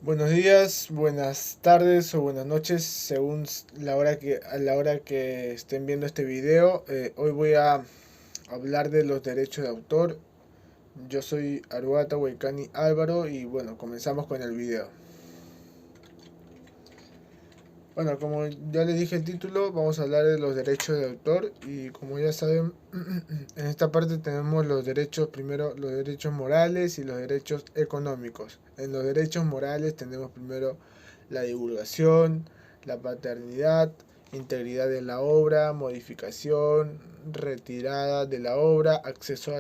Buenos días, buenas tardes o buenas noches, según a la hora que estén viendo este video. Hoy voy a hablar de los derechos de autor. Yo soy Aruata Huaycani Álvaro y bueno, comenzamos con el video. Bueno, como ya le dije el título, vamos a hablar de los derechos de autor y como ya saben, en esta parte tenemos los derechos, primero los derechos morales y los derechos económicos. En los derechos morales tenemos primero la divulgación, la paternidad, integridad de la obra, modificación, retirada de la obra, acceso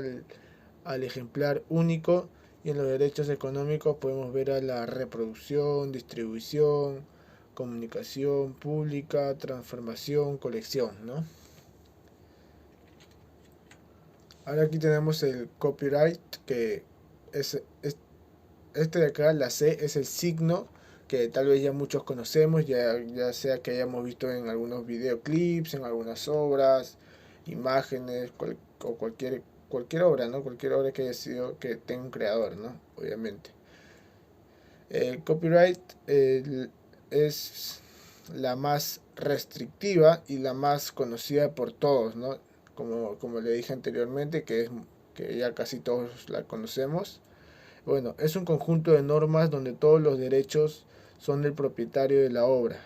al ejemplar único. Y en los derechos económicos podemos ver a la reproducción, distribución, comunicación pública, transformación, colección, ¿no? Ahora aquí tenemos el copyright, que es este de acá, la C, es el signo que tal vez ya muchos conocemos, ya sea que hayamos visto en algunos videoclips, en algunas obras, imágenes, o cualquier obra, ¿no? Cualquier obra que haya sido, que tenga un creador, ¿no? Obviamente. El copyright es la más restrictiva y la más conocida por todos, ¿no? Como le dije anteriormente, que ya casi todos la conocemos. Bueno, es un conjunto de normas donde todos los derechos son del propietario de la obra.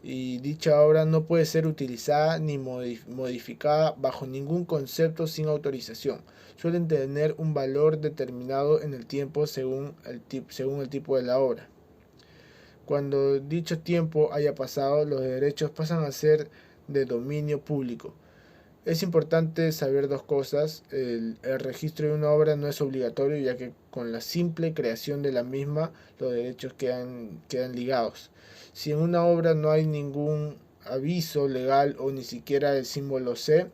Y dicha obra no puede ser utilizada ni modificada bajo ningún concepto sin autorización. Suelen tener un valor determinado en el tiempo según el tipo de la obra. Cuando dicho tiempo haya pasado, los derechos pasan a ser de dominio público. Es importante saber dos cosas. El registro de una obra no es obligatorio, ya que con la simple creación de la misma los derechos quedan ligados. Si en una obra no hay ningún aviso legal o ni siquiera el símbolo C,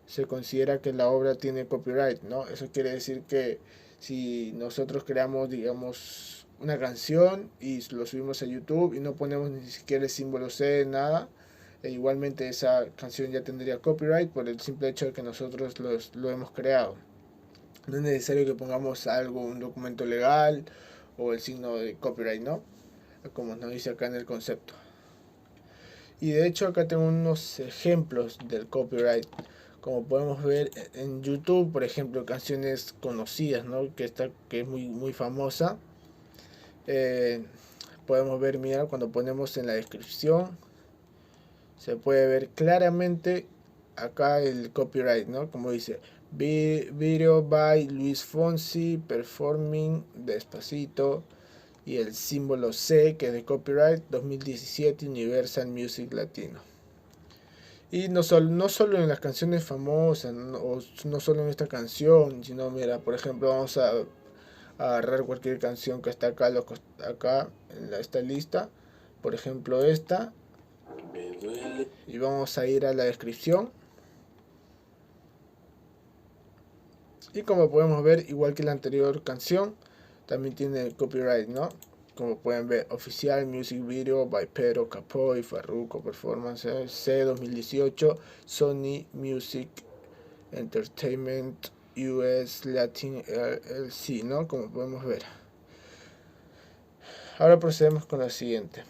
se considera que la obra tiene copyright, ¿no? Eso quiere decir que si nosotros creamos, digamos, una canción y lo subimos a YouTube y no ponemos ni siquiera el símbolo C, nada, igualmente esa canción ya tendría copyright por el simple hecho de que nosotros lo hemos creado. No es necesario que pongamos algo, un documento legal o el signo de copyright, ¿no? Como nos dice acá en el concepto. Y de hecho acá tengo unos ejemplos del copyright. Como podemos ver en YouTube, por ejemplo, canciones conocidas, ¿no? Que es muy famosa. Eh, Podemos ver, mira, cuando ponemos en la descripción, se puede ver claramente acá el copyright, ¿no? Como dice, video by Luis Fonsi performing Despacito, y el símbolo C, que es de copyright 2017 Universal Music Latino. Y no solo en las canciones famosas, no, o no solo en esta canción, sino mira, por ejemplo, vamos a agarrar cualquier canción que está acá en esta lista, por ejemplo esta, y vamos a ir a la descripción. Y como podemos ver, igual que la anterior canción, también tiene copyright, ¿no? Como pueden ver, oficial music video by Pedro Capó y Farruko Performance C 2018 Sony Music Entertainment US Latin LLC, ¿no? Como podemos ver. Ahora procedemos con la siguiente.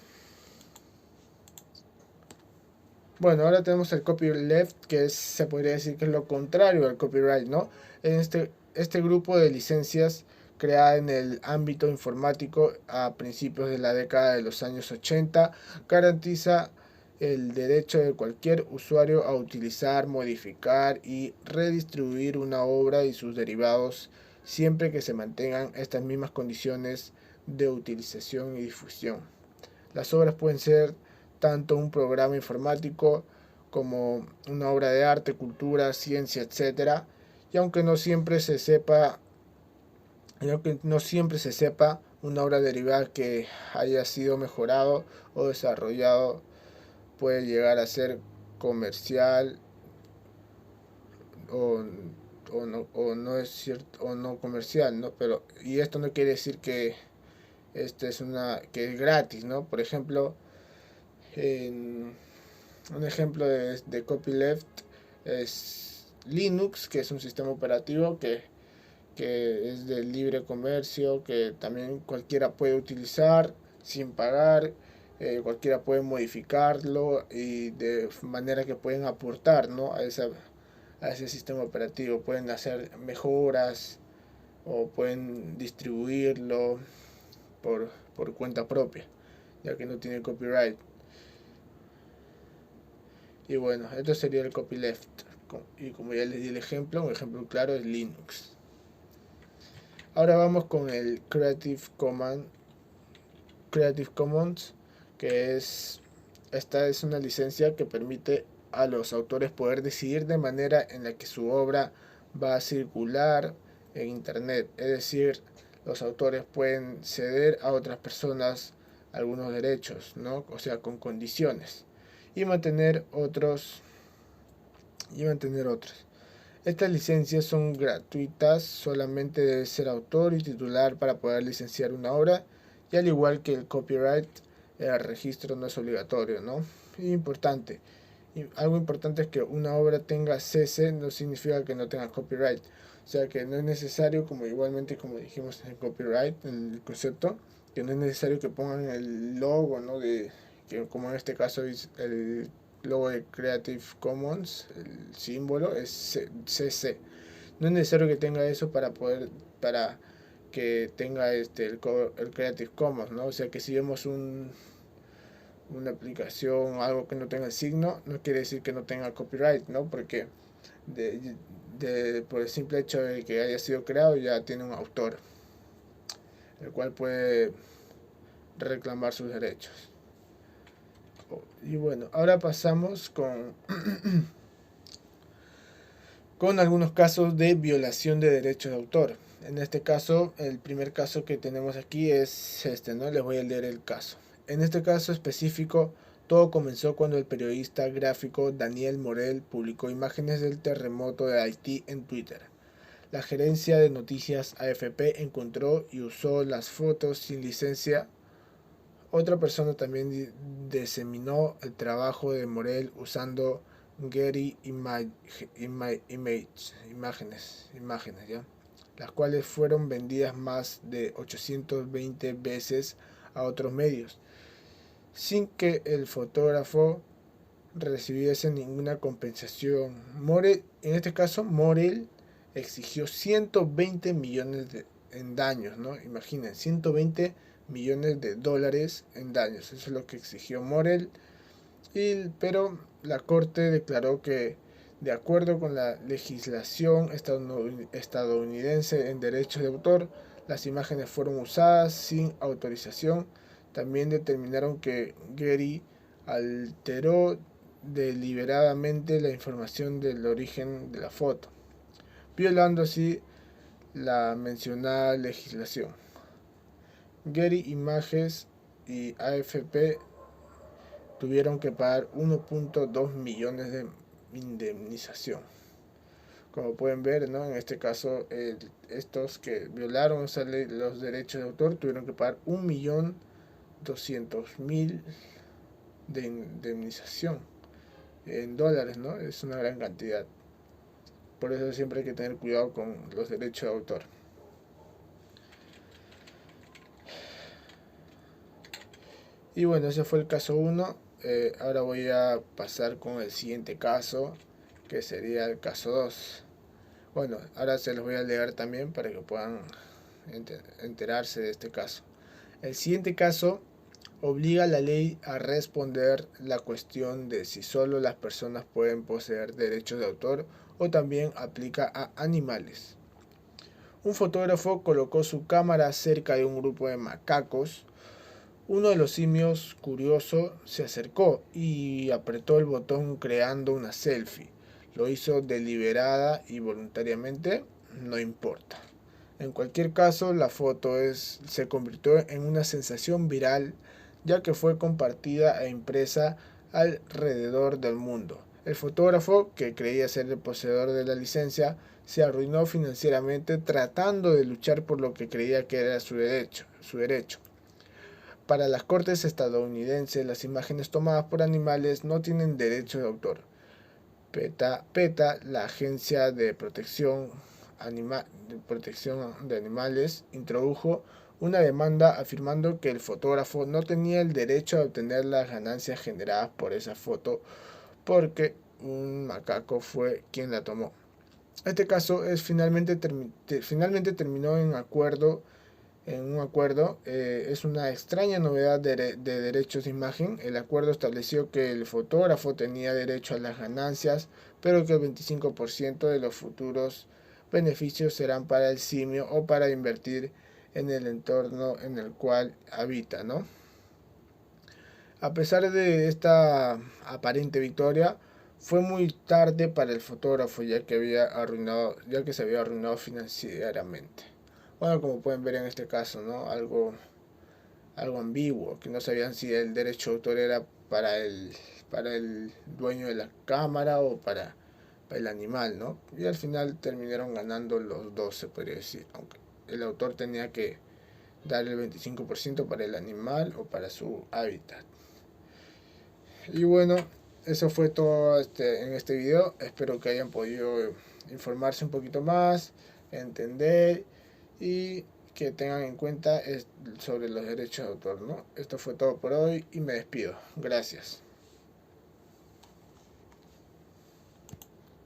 Bueno, ahora tenemos el copyleft, que se podría decir que es lo contrario al copyright, ¿no? En este grupo de licencias creada en el ámbito informático a principios de la década de los años 80 garantiza el derecho de cualquier usuario a utilizar, modificar y redistribuir una obra y sus derivados siempre que se mantengan estas mismas condiciones de utilización y difusión. Las obras pueden ser tanto un programa informático como una obra de arte, cultura, ciencia, etcétera. Y aunque no siempre se sepa, y aunque no siempre se sepa una obra derivada que haya sido mejorado o desarrollado, puede llegar a ser comercial o, no es cierto o no comercial, ¿no? Pero y esto no quiere decir que que es gratis, ¿no? Por ejemplo, en un ejemplo de copyleft es Linux, que es un sistema operativo que es de libre comercio, que también cualquiera puede utilizar sin pagar, cualquiera puede modificarlo y de manera que pueden aportar, ¿no? a ese sistema operativo, pueden hacer mejoras o pueden distribuirlo por cuenta propia, ya que no tiene copyright. Y bueno, esto sería el copyleft. Y como ya les di el ejemplo, un ejemplo claro es Linux. Ahora vamos con el Creative Commons, que esta es una licencia que permite a los autores poder decidir de manera en la que su obra va a circular en internet. Es decir, los autores pueden ceder a otras personas algunos derechos, ¿no? O sea, con condiciones, y mantener otros. Estas licencias son gratuitas, solamente debe ser autor y titular para poder licenciar una obra, y al igual que el copyright, el registro no es obligatorio, ¿no? Importante. Algo importante es que una obra tenga cese no significa que no tenga copyright. O sea que no es necesario, como igualmente como dijimos en el copyright, en el concepto, que no es necesario que pongan el logo, ¿no? Que como en este caso es el logo de Creative Commons, el símbolo es CC. No es necesario que tenga eso para que tenga el Creative Commons, ¿no? O sea que si vemos una aplicación, algo que no tenga el signo, no quiere decir que no tenga copyright, ¿no? Porque por el simple hecho de que haya sido creado ya tiene un autor, el cual puede reclamar sus derechos. Y bueno, ahora pasamos con algunos casos de violación de derechos de autor. En este caso, el primer caso que tenemos aquí es ¿no? Les voy a leer el caso. En este caso específico, todo comenzó cuando el periodista gráfico Daniel Morel publicó imágenes del terremoto de Haití en Twitter. La gerencia de noticias AFP encontró y usó las fotos sin licencia. Otra persona también diseminó el trabajo de Morel usando Getty imágenes, ¿ya? Las cuales fueron vendidas más de 820 veces a otros medios, sin que el fotógrafo recibiese ninguna compensación. En este caso, Morel exigió 120 millones en daños, ¿no? Imaginen, 120 millones de dólares en daños. Eso es lo que exigió Morel. Pero la corte declaró que, de acuerdo con la legislación estadounidense en derechos de autor, las imágenes fueron usadas sin autorización. También determinaron que Getty alteró deliberadamente la información del origen de la foto, violando así la mencionada legislación. Getty Images y AFP tuvieron que pagar 1.2 millones de indemnización. Como pueden ver, ¿no? En este caso, estos que violaron esa ley, los derechos de autor, tuvieron que pagar 1.200.000 de indemnización en dólares, ¿no? Es una gran cantidad. Por eso siempre hay que tener cuidado con los derechos de autor. Y bueno, ese fue el caso 1. Ahora voy a pasar con el siguiente caso, que sería el caso 2. Bueno, ahora se los voy a leer también para que puedan enterarse de este caso. El siguiente caso obliga a la ley a responder la cuestión de si solo las personas pueden poseer derechos de autor o también aplica a animales. Un fotógrafo colocó su cámara cerca de un grupo de macacos. Uno de los simios, curioso, se acercó y apretó el botón creando una selfie. Lo hizo deliberada y voluntariamente, no importa. En cualquier caso, la foto se convirtió en una sensación viral, ya que fue compartida e impresa alrededor del mundo. El fotógrafo, que creía ser el poseedor de la licencia, se arruinó financieramente tratando de luchar por lo que creía que era su derecho. Para las cortes estadounidenses, las imágenes tomadas por animales no tienen derecho de autor. PETA, la agencia de protección de Protección de Animales introdujo una demanda afirmando que el fotógrafo no tenía el derecho a obtener las ganancias generadas por esa foto porque un macaco fue quien la tomó. Este caso finalmente terminó en un acuerdo. Es una extraña novedad de derechos de imagen. El acuerdo estableció que el fotógrafo tenía derecho a las ganancias, pero que el 25% de los futuros beneficios serán para el simio o para invertir en el entorno en el cual habita, ¿no? A pesar de esta aparente victoria, fue muy tarde para el fotógrafo ya que se había arruinado financieramente. Bueno, como pueden ver en este caso, ¿no? Algo ambiguo, que no sabían si el derecho de autor era para el dueño de la cámara o para el animal, ¿no? Y al final terminaron ganando los dos, se podría decir, aunque el autor tenía que dar el 25% para el animal o para su hábitat. Y bueno, eso fue todo en este video. Espero que hayan podido informarse un poquito más, entender y que tengan en cuenta sobre los derechos de autor, ¿no? Esto fue todo por hoy y me despido. Gracias.